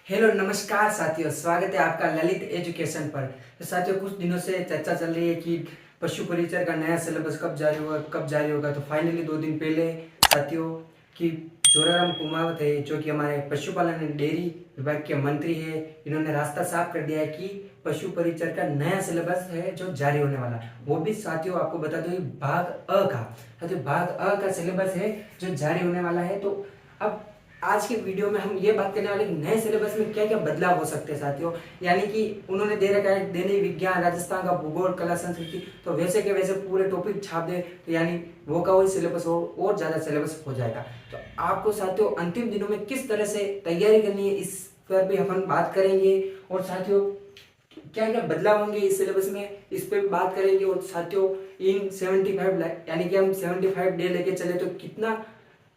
Hello नमस्कार साथियों, स्वागत है आपका ललित एजुकेशन पर। तो साथियों, कुछ दिनों से चर्चा चल रही है कि पशु परिचर का नया सिलेबस कब जारी होगा। तो फाइनली 2 दिन पहले साथियों कि जोराराम कुमावत है, जो कि हमारे पशुपालन एंड डेयरी विभाग के मंत्री है, इन्होंने रास्ता साफ कर दिया है कि पशु परिचर का नया सिलेबस है जो जारी होने वाला है। वो भी साथियों आपको बता दो, भाग अ का साथियों भाग अ का सिलेबस है जो जारी होने वाला है। तो अब आज के वीडियो में हम ये बात करने वाले कि नए सिलेबस में क्या क्या बदलाव हो सकते हैं साथियों। यानी कि उन्होंने दे रखा है दैनिक विज्ञान, राजस्थान का भूगोल, कला, संस्कृति, तो वैसे के वैसे पूरे टॉपिक छाप दे, तो यानी वो का वही सिलेबस हो और ज़्यादा सिलेबस हो जाएगा। तो आपको साथियों अंतिम दिनों में किस तरह से तैयारी करनी है, इस पर भी अपन बात करेंगे। और साथियों क्या क्या बदलाव होंगे इस सिलेबस में, इस पे भी बात करेंगे। और साथियों इन 75 यानी कि हम 75 डे लेके चले तो कितना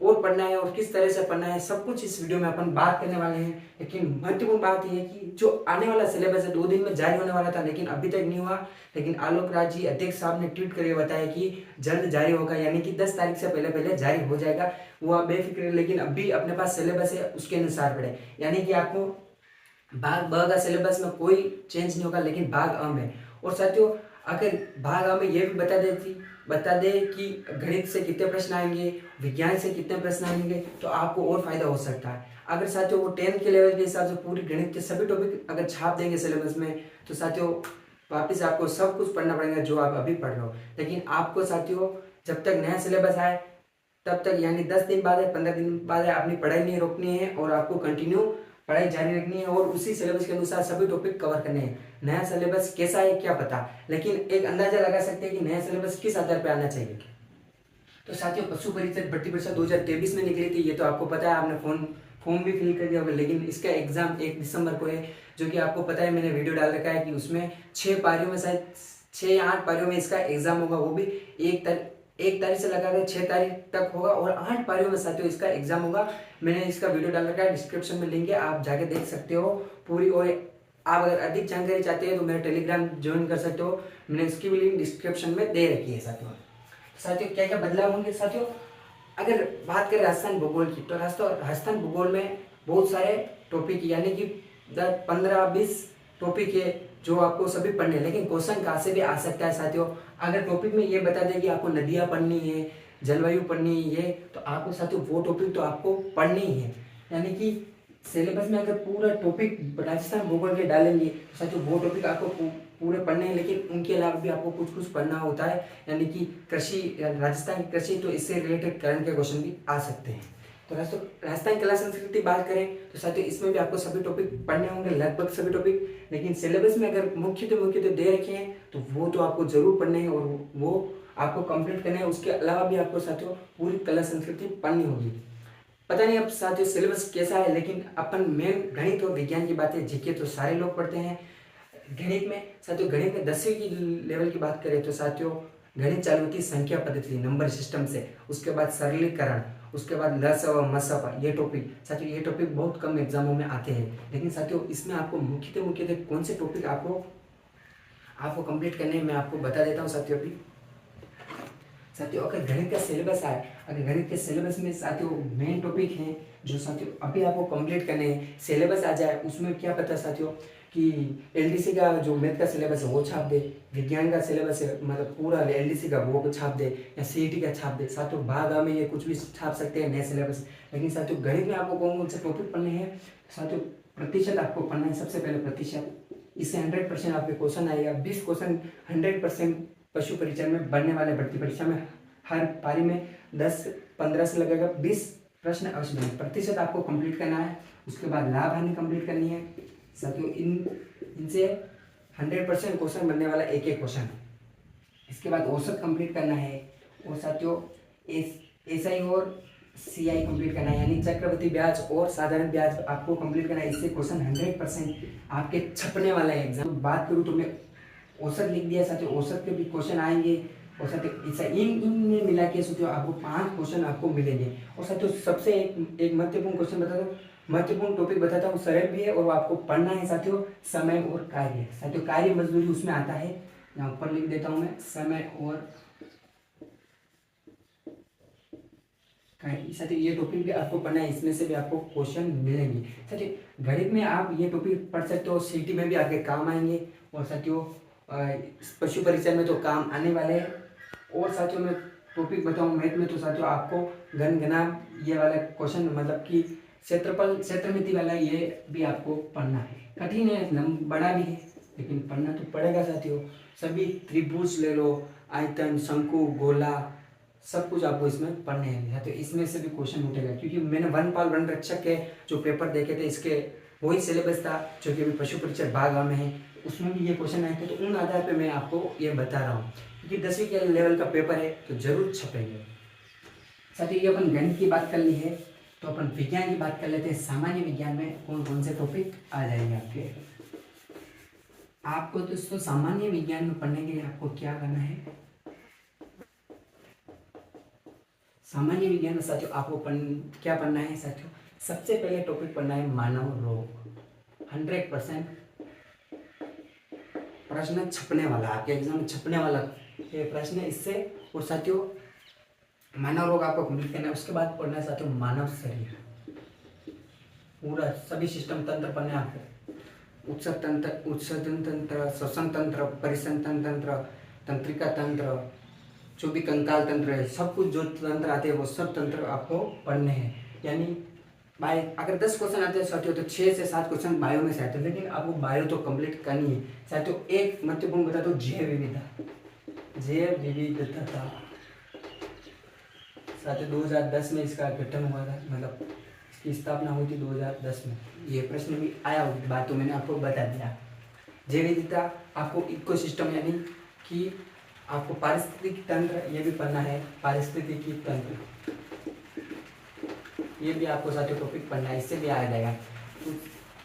और पढ़ना है और किस तरह से पढ़ना है, सब कुछ इस वीडियो में अपन बात करने वाले हैं। लेकिन महत्वपूर्ण बात यह है कि जो आने वाला सिलेबस है 2 दिन में जारी होने वाला था, लेकिन अभी तक नहीं हुआ। लेकिन आलोक राज जी अध्यक्ष साहब ने ट्वीट करके बताया कि जल्द जारी होगा, यानी कि 10 तारीख से पहले पहले जारी हो जाएगा। वो आप बेफिक्र, लेकिन अभी अपने पास सिलेबस है उसके अनुसार पढ़े। यानी कि आपको भाग ब का सिलेबस में कोई चेंज नहीं होगा, लेकिन भाग अ में। और साथियों अगर भाग अ में ये भी बता दे कि गणित से कितने प्रश्न आएंगे, विज्ञान से कितने प्रश्न आएंगे, तो आपको और फायदा हो सकता है। अगर साथियों वो 10th के लेवल के हिसाब से पूरी गणित के सभी टॉपिक अगर छाप देंगे सिलेबस में, तो साथियों वापिस आपको सब कुछ पढ़ना पड़ेगा जो आप अभी पढ़ रहे हो। लेकिन आपको साथियों जब तक नया सिलेबस आए तब तक, यानी 10 दिन बाद है, 15 दिन बाद है, अपनी पढ़ाई नहीं रोकनी है और आपको कंटिन्यू पढ़ाई जारी रखनी है और उसी सिलेबस के अनुसार सभी टॉपिक कवर करने हैं। नया सिलेबस कैसा है क्या पता, लेकिन एक अंदाजा लगा सकते हैं कि नया सिलेबस किस आधार पर आना चाहिए। तो साथियों पशु परिषद भर्ती परीक्षा 2023 में निकली थी, ये तो आपको पता है, आपने फॉर्म भी फिल कर दिया होगा। लेकिन इसका एग्जाम 1 दिसंबर को है, जो कि आपको पता है, मैंने वीडियो डाल रखा है कि उसमें 6 पारियों में, शायद 6 या 8 पारियों में इसका एग्जाम होगा। वो भी 1 तारीख से लगाकर 6 तारीख तक होगा और 8 पारियों में साथियों इसका एग्जाम होगा। मैंने इसका वीडियो डाल रखा है, डिस्क्रिप्शन में लिंक है, आप जाके देख सकते हो पूरी। और आप अगर अधिक जानकारी चाहते हैं तो मेरा टेलीग्राम ज्वाइन कर सकते हो, मैंने इसकी भी लिंक डिस्क्रिप्शन में दे रखी है साथियों क्या क्या बदलाव होंगे साथियों। अगर बात करें राजस्थान भूगोल की, तो राजस्थान भूगोल में बहुत सारे टॉपिक, यानी कि 15-20 टॉपिक है जो आपको सभी पढ़ने हैं। लेकिन क्वेश्चन कहाँ से भी आ सकता है साथियों। अगर टॉपिक में ये बता दें कि आपको नदियाँ पढ़नी है, जलवायु पढ़नी है, तो आपको साथियों वो टॉपिक तो आपको पढ़नी ही है। यानी कि सिलेबस में अगर पूरा टॉपिक राजस्थान भूगोल के डालेंगे तो साथियों वो टॉपिक आपको पूरे पढ़ने हैं। लेकिन उनके अलावा भी आपको कुछ कुछ पढ़ना होता है, यानी कि कृषि, राजस्थान की कृषि, तो इससे रिलेटेड करंट के क्वेश्चन भी आ सकते हैं। तो राजस्थान कला संस्कृति बात करें तो साथियों इसमें भी आपको सभी टॉपिक पढ़ने होंगे, लगभग सभी टॉपिक। लेकिन सिलेबस में अगर मुख्य तो दे रखे हैं तो वो तो आपको जरूर पढ़ने हैं और वो आपको कंप्लीट करने हैं। उसके अलावा भी आपको साथियों पूरी कला संस्कृति पढ़नी होगी। पता नहीं अब साथियों सिलेबस कैसा है, लेकिन अपन मेन गणित और विज्ञान की बातें, जीके तो सारे लोग पढ़ते हैं। गणित में साथियों, गणित में 10वीं की लेवल की बात करें तो साथियों गणित चालू होती है संख्या पद्धति, नंबर सिस्टम से। उसके बाद सरलीकरण, उसके बाद लस व मसफ, ये टॉपिक साथियों, ये टॉपिक बहुत कम एग्जामों में आते हैं। लेकिन साथियों इसमें आपको मुख्यतः कौन से टॉपिक आपको कंप्लीट करने हैं, मैं आपको बता देता हूँ साथियों। अभी साथियों अगर गणित का सिलेबस आए, अगर गणित के सिलेबस में साथियों मेन टॉपिक हैं जो साथियों अभी आपको कंप्लीट करने हैं, सिलेबस आ जाए उसमें, क्या पता साथियों कि एलडीसी का जो मैथ का सिलेबस है वो छाप दे, विज्ञान का सिलेबस है मतलब पूरा एलडीसी का वो छाप दे, या सीईटी का छाप दे। साथियों भाग में ये कुछ भी छाप सकते हैं नए सिलेबस। लेकिन साथियों गणित में आपको कौन कौन से टॉपिक पढ़ने हैं, साथियों प्रतिशत आपको पढ़ना है। सबसे पहले प्रतिशत, इससे 100% आपके क्वेश्चन आएगा। 20 क्वेश्चन 100% पशु परिचय में बनने वाले भर्ती परीक्षा में हर पारी में 10-15 से लगेगा 20 प्रश्न अवश्य बने। प्रतिशत आपको कंप्लीट करना है। उसके बाद लाभ हानि कंप्लीट करनी है साथियों। इनसे 100% क्वेश्चन बनने वाला एक एक क्वेश्चन। इसके बाद औसत कंप्लीट करना है और साथियों एसआई और सीआई कंप्लीट करना है, यानी चक्रवृद्धि ब्याज और साधारण ब्याज आपको कंप्लीट करना है। इससे क्वेश्चन 100% आपके छपने वाला है एग्जाम। बात करूँ तो मैं औसत लिख दिया साथियों, औसत के भी क्वेश्चन आएंगे। और साथियों ऐसा इन में मिला के साथियों आपको 5 क्वेश्चन आपको मिलेंगे। और साथियों सबसे एक महत्वपूर्ण क्वेश्चन बता दो, महत्वपूर्ण टॉपिक बताता हूँ, सरल भी है और वो आपको पढ़ना है साथियों। समय और कार्य, साथियों कार्य मजदूरी उसमें आता है, यहाँ ऊपर लिख देता हूँ मैं, समय और साथियों ये टॉपिक भी आपको पढ़ना है, इसमें से भी आपको क्वेश्चन मिलेंगे। साथियों गणित में आप ये टॉपिक पढ़ सकते हो, सीटी में भी आपके काम आएंगे। और साथियों पशु परीक्षा में तो काम आने वाले हैं। और साथियों मैं टॉपिक बताऊँ मैथ में, तो साथियों आपको गणना ये वाला क्वेश्चन मतलब कि क्षेत्रमिति वाला ये भी आपको पढ़ना है। कठिन है, बड़ा भी है, लेकिन पढ़ना तो पड़ेगा साथियों। सभी त्रिभुज ले लो, आयतन, शंकु, गोला, सब कुछ आपको इसमें पढ़ने हैं। तो इसमें से भी क्वेश्चन उठेगा, क्योंकि मैंने वनपाल वन रक्षक के जो पेपर देखे थे, इसके वही सिलेबस था जो कि अभी पशु परीक्षा भाग में है, उसमें भी ये क्वेश्चन आए थे। तो उन आधार पे मैं आपको ये बता रहा हूँ, क्योंकि 10वीं के लेवल का पेपर है तो जरूर छपेंगे। साथियों ये अपन गणित की बात कर ली है, तो अपन विज्ञान की बात कर लेते हैं। सामान्य विज्ञान में कौन कौन से टॉपिक आ जाएंगे आपको दोस्तों सामान्य विज्ञान में पढ़ने के लिए आपको क्या करना है। सामान्य विज्ञान में साथियों आपको क्या पढ़ना है साथियों, सबसे पहले टॉपिक पढ़ना है मानव रोग। 100% प्रश्न छपने वाला, आपके एग्जाम में छपने वाला ये प्रश्न है इससे। और साथियों मानव रोग आपको कंप्लीट करना है। उसके बाद पढ़ना है साथियों मानव शरीर, पूरा सभी सिस्टम तंत्र पढ़ना है आपको। उत्सर्जन तंत्र, श्वसन तंत्र, परिसंचरण तंत्र, तंत्रिका तंत्र, जो भी कंकाल तंत्र है, सब कुछ जो तंत्र आते हैं वो सब तंत्र आपको पढ़ने हैं। यानी अगर 10 क्वेश्चन आते हैं साथियों, तो 6 से 7 क्वेश्चन बायो में से आते हैं, लेकिन आपको बायो तो कंप्लीट करनी है साथियों। एक महत्वपूर्ण बता दो, जैव विविधता साथियों 2010 में इसका गठन हुआ था, मतलब इसकी स्थापना हुई थी 2010 में। ये प्रश्न भी आया, बात तो मैंने आपको बता दिया। जैव विविधता आपको इकोसिस्टम यानी कि आपको पारिस्थितिक तंत्र ये भी पढ़ना है। पारिस्थितिकी तंत्र ये भी आपको साथियों टॉपिक पढ़ना है, इससे भी आ जाएगा।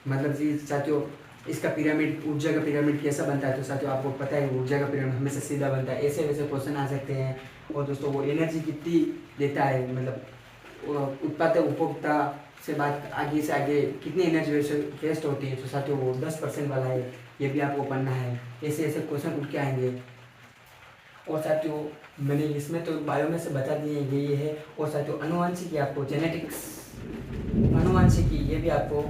मतलब जी साथियों इसका पिरामिड, ऊर्जा का पिरामिड कैसा बनता है, तो साथियों आपको पता है ऊर्जा का पिरामिड हमेशा सीधा बनता है। ऐसे वैसे क्वेश्चन आ सकते हैं। और दोस्तों वो एनर्जी कितनी देता है, मतलब उत्पादक उपभोक्ता से बात आगे से आगे कितनी एनर्जी वेस्ट होती है, तो साथियों वो 10% वाला है, ये भी आपको पढ़ना है। ऐसे ऐसे क्वेश्चन उठ के आएंगे। और साथियों मैंने इसमें तो बायो में से बता दिए ये है। और साथियों अनुवांशिकी, आपको जेनेटिक्स अनुवांशिकी ये भी आपको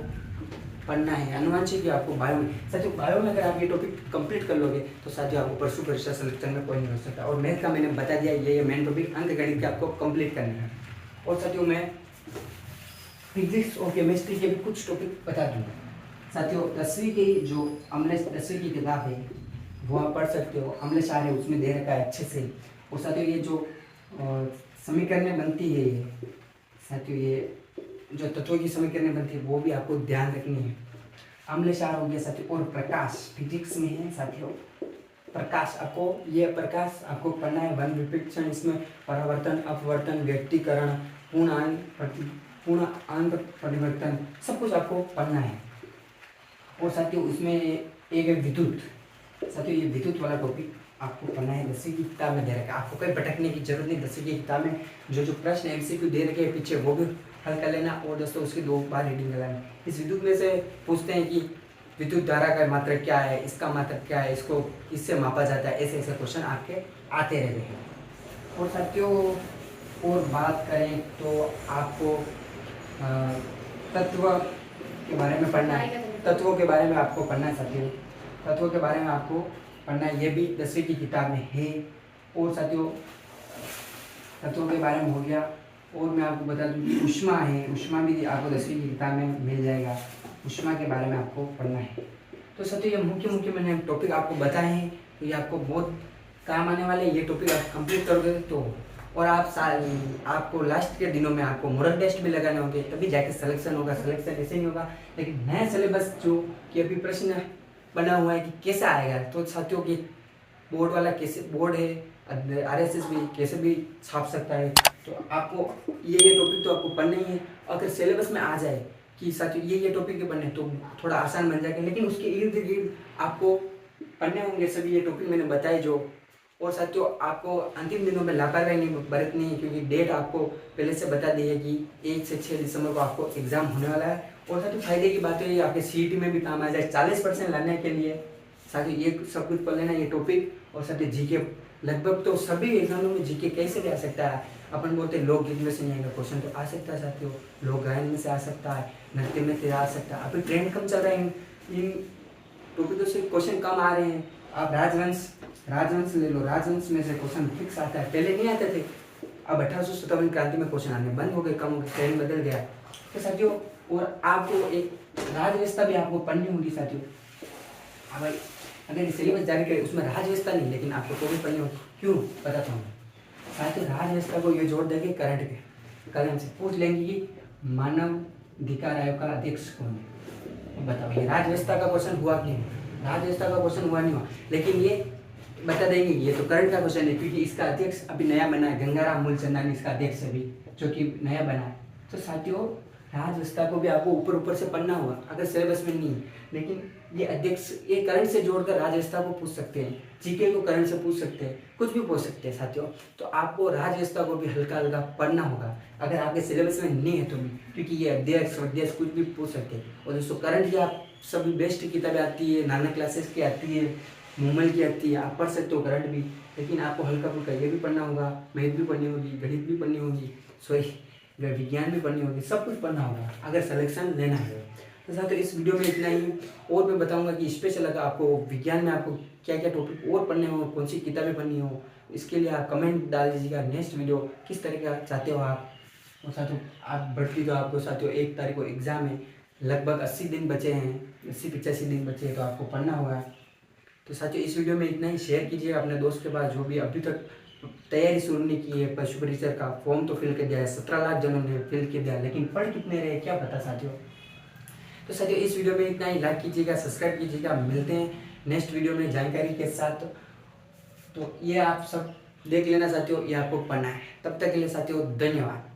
पढ़ना है। अनुवांशिकी आपको बायो में, साथियों बायो में अगर आप ये टॉपिक कंप्लीट कर लोगे तो साथियों आपको पशु परीक्षा सिलेक्शन में कोई नहीं हो सकता। और मैथ का मैंने बता दिया, ये मेन टॉपिक अंक गणित के आपको कंप्लीट करना है। और साथियों मैं फिजिक्स और केमिस्ट्री के भी कुछ टॉपिक बता दूँगा। साथियों 10वीं की जो 10वीं की किताब है वो आप पढ़ सकते हो, अम्लक्षार है उसमें दे रखा है अच्छे से। और साथियों ये जो समीकरणें बनती है, ये साथियों ये जो तत्वों की समीकरणें बनती है वो भी आपको ध्यान रखनी है। अम्लक्षार हो गया साथियों। और प्रकाश फिजिक्स में है साथियों, प्रकाश आपको पढ़ना है। वन विपरीक्षण, इसमें परावर्तन, अपवर्तन, व्यक्तीकरण, पूर्ण आंत परिवर्तन, सब कुछ आपको पढ़ना है। और साथियों उसमें एक विद्युत, साथियों ये विद्युत वाला टॉपिक आपको पढ़ना है। 10वीं की किताब में दे रखा है, आपको कोई भटकने की जरूरत नहीं। 10वीं की किताब में जो प्रश्न MCQ दे रखे हैं पीछे वो भी हल कर लेना। और दोस्तों उसकी 2 बार रीडिंग कराना। इस विद्युत में से पूछते हैं कि विद्युत धारा का मात्रक क्या है, इसका मात्रक क्या है, इसको इससे मापा जाता है, ऐसे ऐसे क्वेश्चन आपके आते रहते हैं। और साथियों और बात करें तो आपको तत्व के बारे में पढ़ना है। तत्वों के बारे में आपको पढ़ना है साथियों, तत्वों के बारे में आपको पढ़ना है, ये भी 10वीं की किताब में है। और साथियों तत्वों के बारे में हो गया। और मैं आपको बता दूं कि ऊष्मा है, ऊष्मा भी आपको 10वीं की किताब में मिल जाएगा। ऊष्मा के बारे में आपको पढ़ना है। तो साथियों ये मुख्य मैंने टॉपिक आपको बताए हैं, तो ये आपको बहुत काम आने वाले। ये टॉपिक आप कंप्लीट करोगे तो, और आपको लास्ट के दिनों में आपको मॉडल टेस्ट भी लगाने होंगे, तभी जाके सिलेक्शन होगा। सिलेक्शन ऐसे नहीं होगा। लेकिन नया सिलेबस जो कि अभी प्रश्न बना हुआ है कि कैसा आएगा, तो साथियों की बोर्ड वाला कैसे बोर्ड है, RSS भी कैसे भी छाप सकता है। तो आपको ये टॉपिक तो आपको पढ़ना ही है। अगर सिलेबस में आ जाए कि साथियों ये टॉपिक के पढ़ने, तो थोड़ा आसान बन जाएगा। लेकिन उसके इर्द गिर्द आपको पढ़ने होंगे सभी ये टॉपिक मैंने बताए जो। और साथियों आपको अंतिम दिनों में लापरवाही नहीं बरतनी है, क्योंकि डेट आपको पहले से बता दी है कि 1 से 6 दिसंबर को आपको एग्जाम होने वाला है। और साथियों फायदे की बात है आपके CET में भी काम आ जाए। 40% लाने के लिए साथियों ये सब कुछ पढ़ लेना ये टॉपिक। और साथियों GK लगभग तो सभी एग्जामों में GK कैसे भी आ सकता है। अपन बोलते हैं लोकगीत में से नहीं आएगा क्वेश्चन, तो आ सकता है साथियों, लोक गायन में से आ सकता है, नृत्य में से आ सकता है। अभी ट्रेंड कम चल रहा है, इन टॉपिकों से क्वेश्चन कम आ रहे हैं। आप राजवंश ले लो, राजवंश में से क्वेश्चन फिक्स आता है, पहले नहीं आते थे। अब 1857 क्रांति में क्वेश्चन आने बंद हो गए, कम हो गए, ट्रेंड बदल गया। तो साथियों, और आपको एक राजव्यवस्था भी आपको पढ़नी होगी साथियों। अब भाई अगर सिलेबस जारी करे उसमें राजव्यवस्था नहीं, लेकिन आपको तो भी पढ़नी होगी। क्यों बताता हूँ साथियों। राजव्यवस्था को ये जोड़ देंगे करंट से पूछ लेंगे कि मानव अधिकार आयोग का अध्यक्ष कौन है। बताओ, ये राजव्यवस्था का क्वेश्चन हुआ कि नहीं? राजव्यवस्था का क्वेश्चन हुआ नहीं हुआ, लेकिन ये बता देंगे ये तो करंट का क्वेश्चन है, क्योंकि इसका अध्यक्ष अभी नया बना है, गंगाराम मूलचंदानी इसका अध्यक्ष अभी जो कि नया बना है। तो साथियों, राजव्यवस्था को भी आपको ऊपर से पढ़ना होगा, अगर सिलेबस में नहीं है। लेकिन ये अध्यक्ष, ये करंट से जोड़कर राजव्यवस्था को पूछ सकते हैं, जीके को करंट से पूछ सकते हैं, कुछ भी पूछ सकते हैं साथियों। तो आपको राजव्यवस्था को भी हल्का हल्का पढ़ना होगा, अगर आपके सिलेबस में नहीं है तो भी, क्योंकि ये अध्यक्ष कुछ भी पूछ सकते हैं। और दोस्तों, करंट की आप सभी बेस्ट किताबें आती है, नाना क्लासेस की आती है, मूमल की आती है, आप पढ़ सकते हो करंट भी। लेकिन आपको हल्का फुल्का ये भी पढ़ना होगा, मैथ भी पढ़नी होगी, गणित भी पढ़नी होगी, विज्ञान भी पढ़नी होगी, सब कुछ पढ़ना होगा अगर सिलेक्शन लेना है। तो साथियों, इस वीडियो में इतना ही। और मैं बताऊंगा कि स्पेशल अगर आपको विज्ञान में आपको क्या क्या टॉपिक और पढ़ने हो, कौन सी किताबें पढ़नी हो, इसके लिए आप कमेंट डाल दीजिएगा। नेक्स्ट वीडियो किस तरह का चाहते हो आप। और साथियों, आप बढ़ती तो आपको साथियों 1 तारीख को एग्ज़ाम है, लगभग 80 दिन बचे हैं, 80-85 दिन बचे हैं, तो आपको पढ़ना होगा। तो साथियों, इस वीडियो में इतना ही। शेयर कीजिएगा अपने दोस्त के पास जो भी अभी तक तैयारी शुरू नहीं की है। पशु परिचर का फॉर्म तो फिल कर दिया है, 17 लाख जनों ने फिल कर दिया, लेकिन पढ़ कितने रहे क्या पता साथियों। तो साथियों, इस वीडियो में इतना ही। लाइक कीजिएगा, सब्सक्राइब कीजिएगा। मिलते हैं नेक्स्ट वीडियो में जानकारी के साथ। तो ये आप सब देख लेना साथियों, ये आपको पढ़ना है। तब तक के लिए साथियों धन्यवाद।